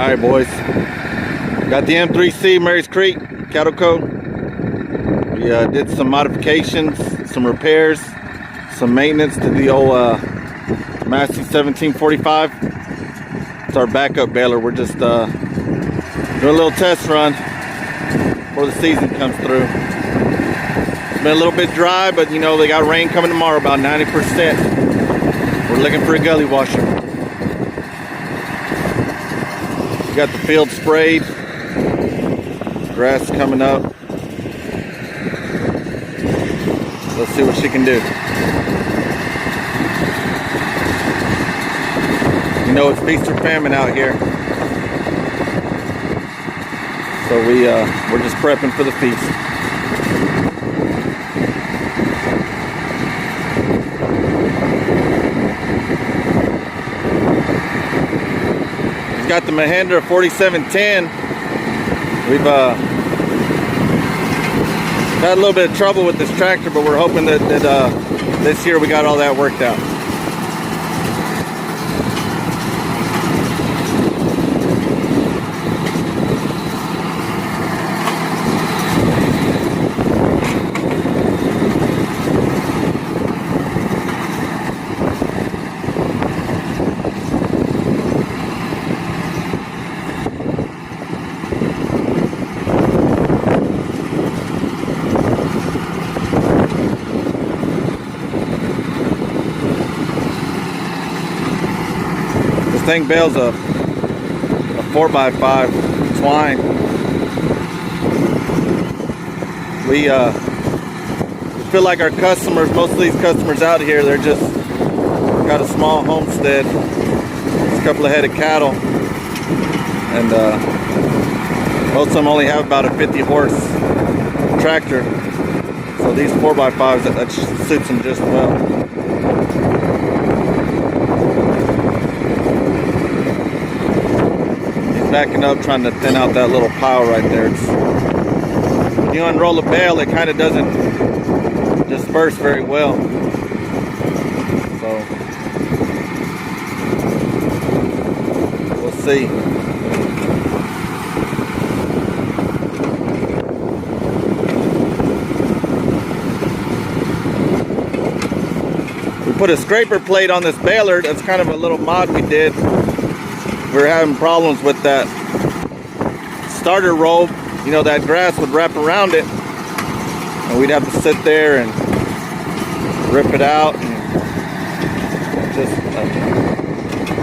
Alright boys, got the M3C Mary's Creek cattle code. We did some modifications, some repairs, some maintenance to the old Massey 1745. It's our backup baler. We're just doing a little test run before the season comes through. It's been a little bit dry, but you know they got rain coming tomorrow, about 90%. We're looking for a gully washer. We got the field sprayed. Grass coming up. Let's see what she can do. You know it's feast or famine out here. So we're just prepping for the feast. He's got the Mahindra 4710. We've had a little bit of trouble with this tractor, but we're hoping that this year we got all that worked out. This thing bales a 4x5 twine. We feel like our customers, most of these customers out here, they're just got a small homestead, just a couple of head of cattle, and most of them only have about a 50 horse tractor. So these 4x5s, that suits them just well. Backing up, trying to thin out that little pile right there. When you unroll a bale, it kind of doesn't disperse very well. So we'll see. We put a scraper plate on this baler. That's kind of a little mod we did. We're having problems with that starter rope. You know, that grass would wrap around it, and we'd have to sit there and rip it out. And just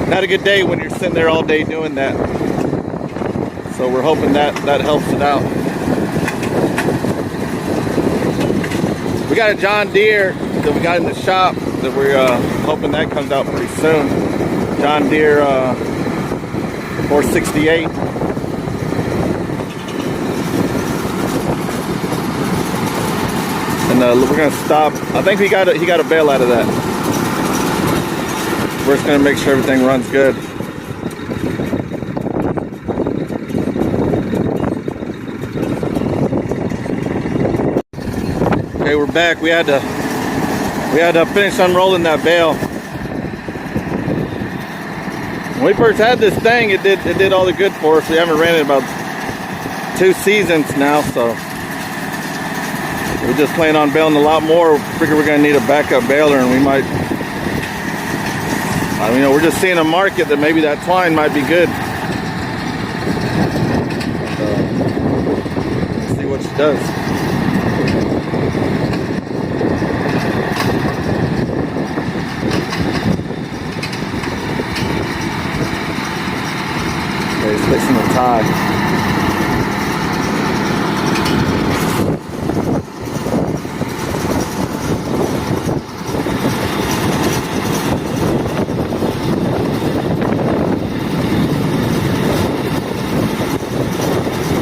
not a good day when you're sitting there all day doing that. So we're hoping that helps it out. We got a John Deere that we got in the shop that we're hoping that comes out pretty soon. John Deere 468. And we're gonna stop. I think he got a bale out of that. We're just gonna make sure everything runs good. Okay, we're back. We had to finish unrolling that bale. When we first had this thing, it did all the good for us. We haven't ran it about 2 seasons now, so we just plan on baling a lot more. Figure we're gonna need a backup baler, and we might. You know, we're just seeing a market that maybe that twine might be good. Let's see what she does. He's fixing the tie.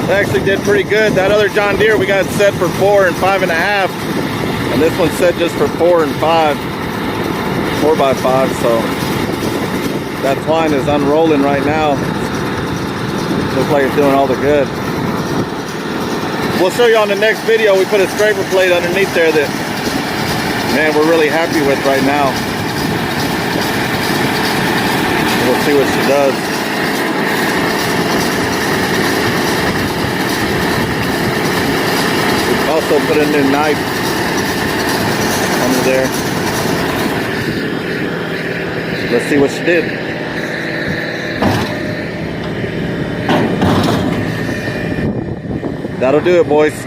It actually did pretty good. That other John Deere we got set for 4 and 5.5, and this one's set just for 4 and 5, 4x5. So that twine is unrolling right now. Looks like it's doing all the good. We'll show you on the next video. We put a scraper plate underneath there that, man, we're really happy with right now. We'll see what she does. also put a new knife under there. Let's see what she did. That'll do it, boys.